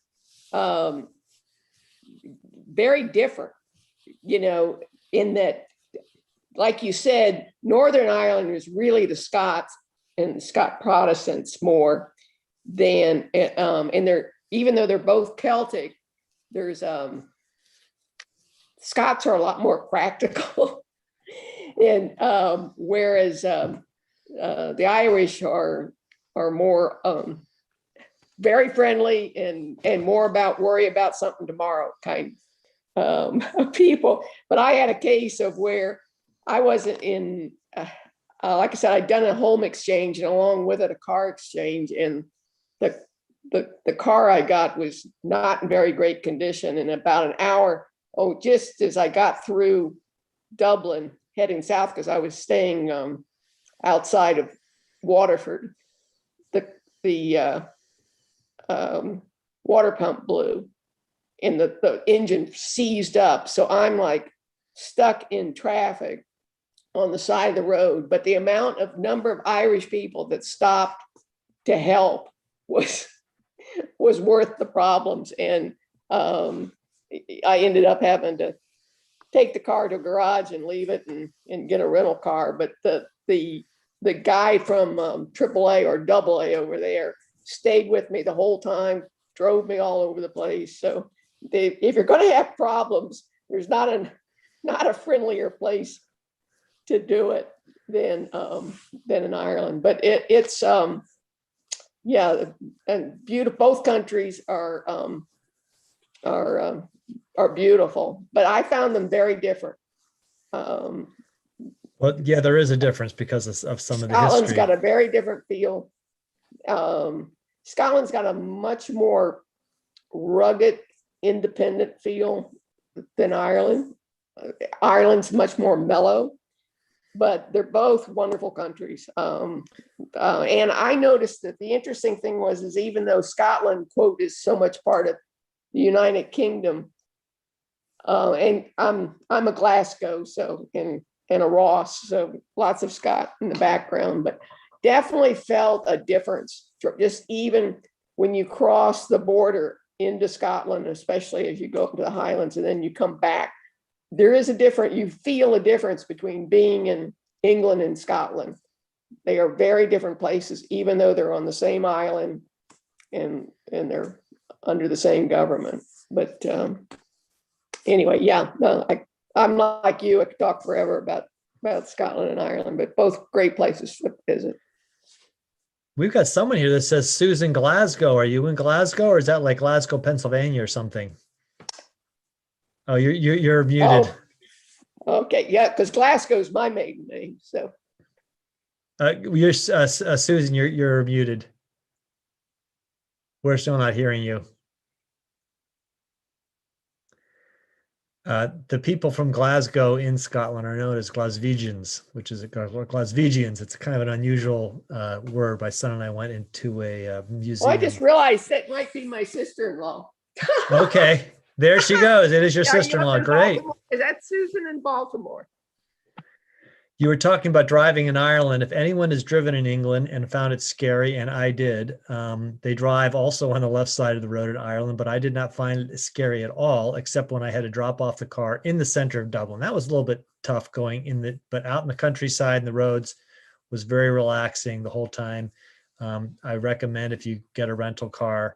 very different, in that, like you said, Northern Ireland is really the Scots and the Scot Protestants more than, and even though they're both Celtic, there's Scots are a lot more practical. And whereas the Irish are more very friendly and more about worry about something tomorrow kind of people. But I had a case of where I wasn't in, like I said, I'd done a home exchange and along with it a car exchange, and the car I got was not in very great condition. And about an hour, just as I got through Dublin, heading south, because I was staying outside of Waterford, the water pump blew and the engine seized up. So I'm like stuck in traffic on the side of the road. But the number of Irish people that stopped to help was worth the problems. And I ended up having to take the car to a garage and leave it and get a rental car. But the guy from AAA or AA over there stayed with me the whole time, drove me all over the place. So if you're going to have problems, there's not a friendlier place to do it than in Ireland. But it's yeah, and beautiful. Both countries are beautiful, but I found them very different. Well, yeah, there is a difference because of some of the Scotland's history. got a very different feel. Scotland's got a much more rugged, independent feel than Ireland. Ireland's much more mellow, but they're both wonderful countries. And I noticed that the interesting thing is even though Scotland, quote, is so much part of the United Kingdom, and I'm a Glasgow, so and a Ross, so lots of Scot in the background, but definitely felt a difference. Just even when you cross the border into Scotland, especially as you go up to the Highlands and then you come back, you feel a difference between being in England and Scotland. They are very different places, even though they're on the same island and they're under the same government. But anyway, yeah, no, I'm not like you. I could talk forever about Scotland and Ireland, but both great places to visit. We've got someone here that says Susan Glasgow. Are you in Glasgow, or is that like Glasgow, Pennsylvania or something? Oh, you're muted. Oh, okay, yeah, because Glasgow's my maiden name. So you're Susan. You're muted. We're still not hearing you. The people from Glasgow in Scotland are known as Glaswegians, which is Glaswegians. It's kind of an unusual word. My son and I went into a museum. Well, I just realized that might be my sister-in-law. Okay, there she goes. It is your sister-in-law. Great. Is that Susan in Baltimore? You were talking about driving in Ireland. If anyone has driven in England and found it scary, and I did, they drive also on the left side of the road in Ireland, but I did not find it scary at all, except when I had to drop off the car in the center of Dublin. That was a little bit tough going but out in the countryside and the roads was very relaxing the whole time. I recommend if you get a rental car,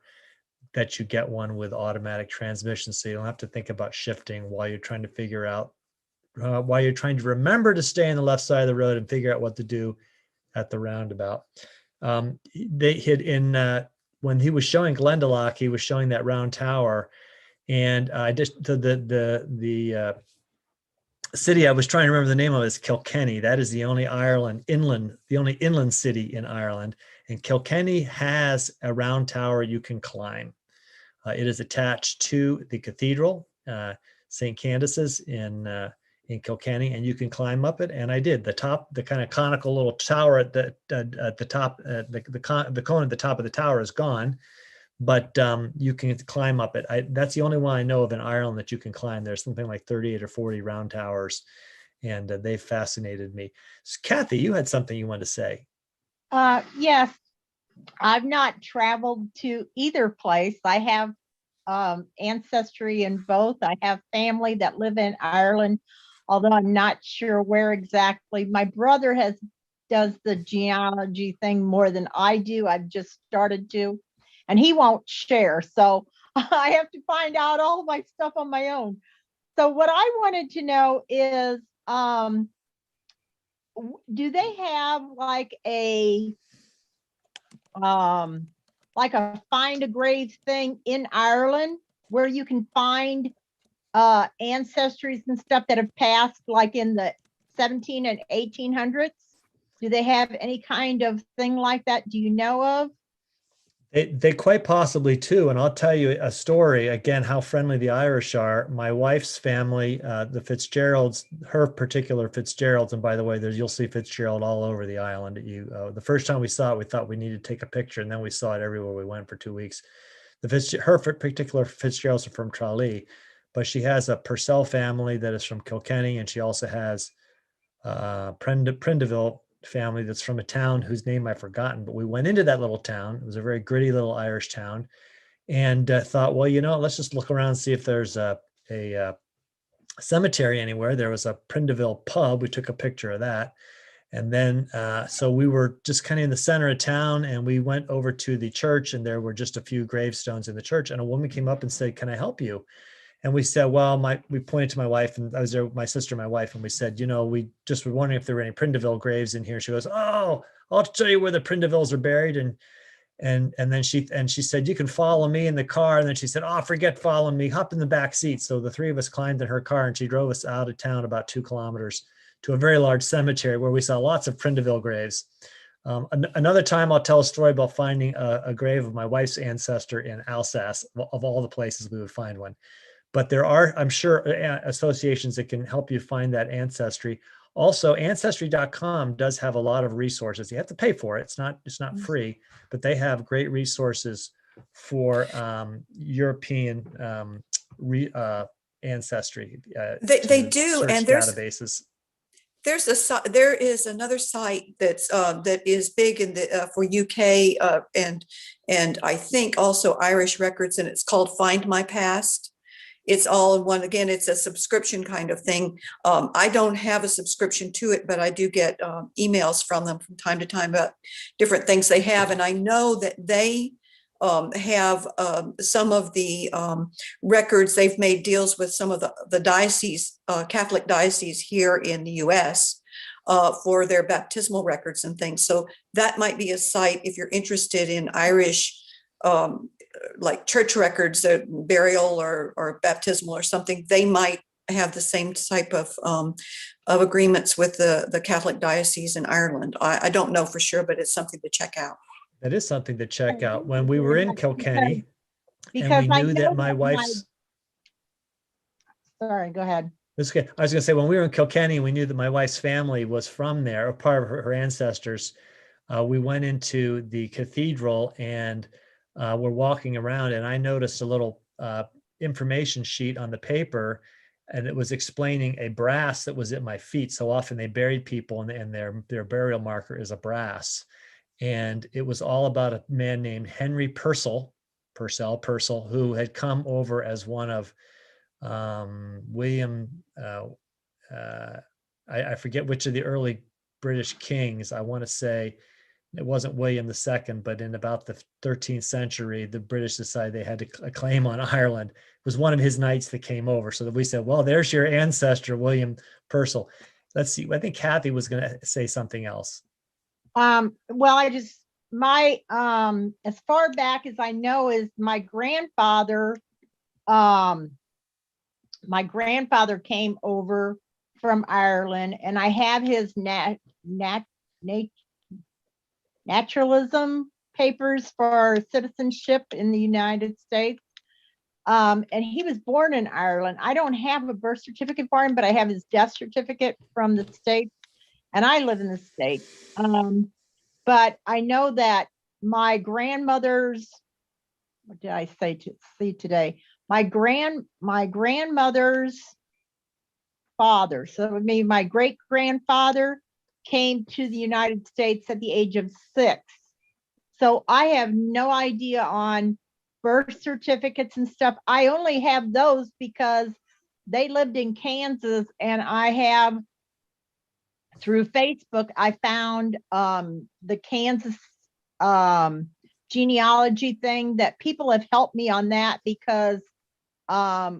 that you get one with automatic transmission, so you don't have to think about shifting while you're trying to figure out, while you're trying to remember to stay on the left side of the road and figure out what to do at the roundabout. They hid in when he was showing Glendalough, he was showing that round tower, and I just the city I was trying to remember the name of is Kilkenny. That is the only the only inland city in Ireland, and Kilkenny has a round tower you can climb. It is attached to the cathedral, St. Candace's in Kilkenny, and you can climb up it. And I did. The top, the kind of conical little tower at the top, the cone at the top of the tower is gone, but you can climb up it. That's the only one I know of in Ireland that you can climb. There's something like 38 or 40 round towers, and they fascinated me. So, Kathy, you had something you wanted to say. Yes, I've not traveled to either place. I have ancestry in both. I have family that live in Ireland, although I'm not sure where exactly. My brother does the genealogy thing more than I do. I've just started to, and he won't share. So I have to find out all my stuff on my own. So what I wanted to know is, do they have like a find a grave thing in Ireland where you can find ancestries and stuff that have passed like in the 17 and 1800s? Do they have any kind of thing like that? Do you know of? They quite possibly too. And I'll tell you a story, again, how friendly the Irish are. My wife's family, the Fitzgeralds, her particular Fitzgeralds, and by the way, you'll see Fitzgerald all over the island. The first time we saw it, we thought we needed to take a picture, and then we saw it everywhere we went for 2 weeks. Her particular Fitzgeralds are from Tralee, but she has a Purcell family that is from Kilkenny, and she also has Prindeville family that's from a town whose name I've forgotten. But we went into that little town. It was a very gritty little Irish town, and thought, well, let's just look around and see if there's a cemetery anywhere. There was a Prindeville pub. We took a picture of that. And then, so we were just kind of in the center of town, and we went over to the church, and there were just a few gravestones in the church. And a woman came up and said, "Can I help you?" And we said, well, we pointed to my wife, and I was there with my sister and my wife, and we said, we just were wondering if there were any Prindeville graves in here. She goes, "Oh, I'll tell you where the Prindevilles are buried." And then she said, "You can follow me in the car." And then she said, "Oh, forget following me. Hop in the back seat." So the three of us climbed in her car, and she drove us out of town about 2 kilometers to a very large cemetery where we saw lots of Prindeville graves. Another time I'll tell a story about finding a grave of my wife's ancestor in Alsace, of all the places we would find one. But there are, I'm sure, associations that can help you find that ancestry. Also, ancestry.com does have a lot of resources. You have to pay for it. It's not free, but they have great resources for European ancestry. They do, and there's databases. There is another site that is big in the for UK and I think also Irish records, and it's called Find My Past. It's all in one. Again, it's a subscription kind of thing. I don't have a subscription to it, but I do get emails from them from time to time about different things they have. And I know that they have some of the records. They've made deals with some of the diocese, Catholic diocese here in the US for their baptismal records and things. So that might be a site if you're interested in Irish like church records, burial or baptismal or something. They might have the same type of agreements with the Catholic diocese in Ireland. I don't know for sure, but it's something to check out. That is something to check out. When we were in Kilkenny, because and we I knew know that my wife's. Sorry, go ahead. That's okay. I was going to say, when we were in Kilkenny, we knew that my wife's family was from there, or part of her ancestors. We went into the cathedral and we're walking around, and I noticed a little information sheet on the paper, and it was explaining a brass that was at my feet. So often they buried people, and their burial marker is a brass. And it was all about a man named Henry Purcell, who had come over as one of William, I forget which of the early British kings. I want to say it wasn't William II, but in about the 13th century, the British decided they had a claim on Ireland. It was one of his knights that came over. So that we said, well, there's your ancestor, William Purcell. Let's see. I think Kathy was going to say something else. Well, as far back as I know is my grandfather came over from Ireland, and I have his naturalism papers for citizenship in the United States. And he was born in Ireland. I don't have a birth certificate for him, but I have his death certificate from the States, and I live in the States. But I know that my grandmother's, what did I say to see today? My grandmother's father, so it would be my great grandfather, came to the United States at the age of 6. So I have no idea on birth certificates and stuff. I only have those because they lived in Kansas, and I have, through Facebook, I found the Kansas genealogy thing that people have helped me on that, because I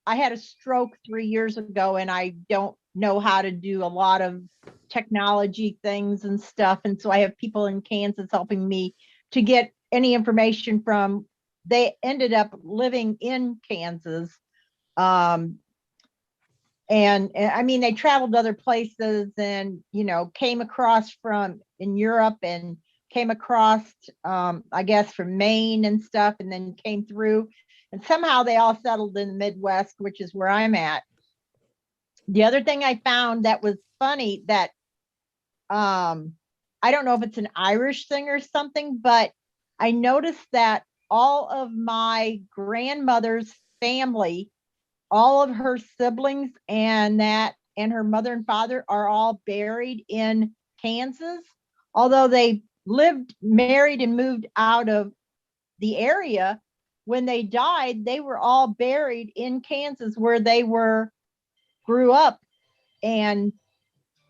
had a stroke 3 years ago, and I don't know how to do a lot of technology things and stuff. And so I have people in Kansas helping me to get any information from, they ended up living in Kansas. And I mean, they traveled other places, and, you know, came across from in Europe, and came across, I guess, from Maine and stuff, and then came through, and somehow they all settled in the Midwest, which is where I'm at. The other thing I found that was funny, that I don't know if it's an Irish thing or something, but I noticed that all of my grandmother's family, all of her siblings and her mother and father are all buried in Kansas. Although they lived, married, and moved out of the area, when they died, they were all buried in Kansas, where they grew up and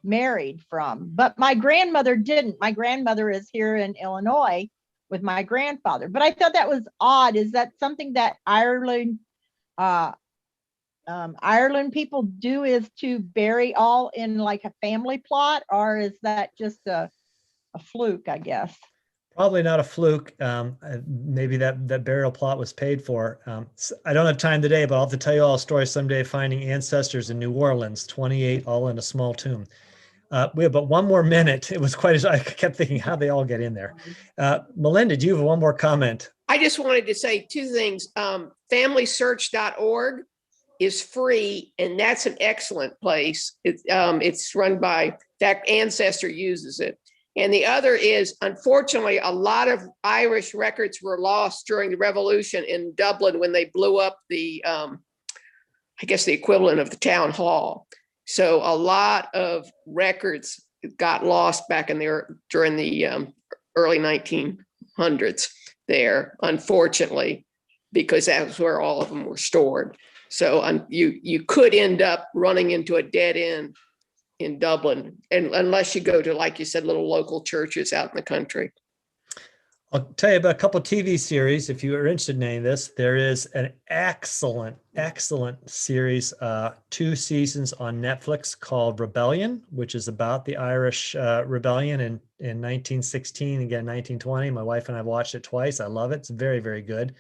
married from. But my grandmother didn't. My grandmother is here in Illinois with my grandfather. But I thought that was odd. Is that something that Ireland people do, is to bury all in like a family plot, or is that just a fluke, I guess? Probably not a fluke. Maybe that burial plot was paid for. I don't have time today, but I'll have to tell you all a story someday, finding ancestors in New Orleans, 28, all in a small tomb. We have but one more minute. It was quite, I kept thinking how they all get in there. Melinda, do you have one more comment? I just wanted to say 2 things. FamilySearch.org is free, and that's an excellent place. It's run by, that Ancestor uses it. And the other is, unfortunately, a lot of Irish records were lost during the Revolution in Dublin when they blew up the, I guess the equivalent of the town hall. So a lot of records got lost back in during the early 1900s there, unfortunately, because that's where all of them were stored. So you could end up running into a dead end in Dublin, and unless you go to, like you said, little local churches out in the country. I'll tell you about a couple of TV series. If you are interested in any of this, there is an excellent series, 2 seasons on Netflix called Rebellion, which is about the Irish rebellion in 1916, again, 1920. My wife and I watched it twice. I love it. It's very, very good.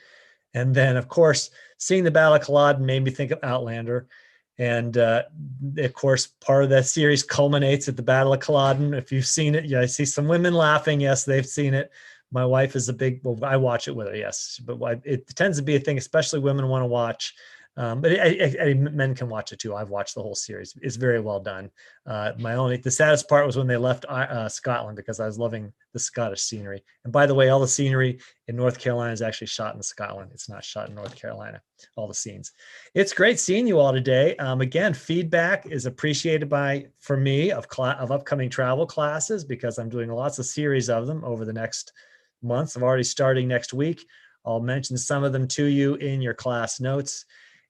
And then, of course, seeing the Battle of Culladen made me think of Outlander. And of course, part of that series culminates at the Battle of Culladen. If you've seen it, yeah, I see some women laughing. Yes, they've seen it. My wife is I watch it with her, yes. But it tends to be a thing, especially women want to watch. But men can watch it too. I've watched the whole series. It's very well done. The saddest part was when they left Scotland, because I was loving the Scottish scenery. And by the way, all the scenery in North Carolina is actually shot in Scotland. It's not shot in North Carolina, all the scenes. It's great seeing you all today. Again, feedback is appreciated for me of upcoming travel classes, because I'm doing lots of series of them over the next months. I'm already starting next week. I'll mention some of them to you in your class notes.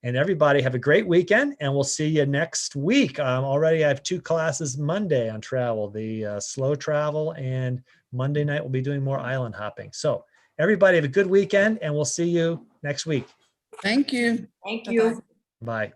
And everybody have a great weekend, and we'll see you next week. Already I have 2 classes Monday on travel, the slow travel, and Monday night we'll be doing more island hopping. So everybody have a good weekend, and we'll see you next week. Thank you. Thank you. Bye.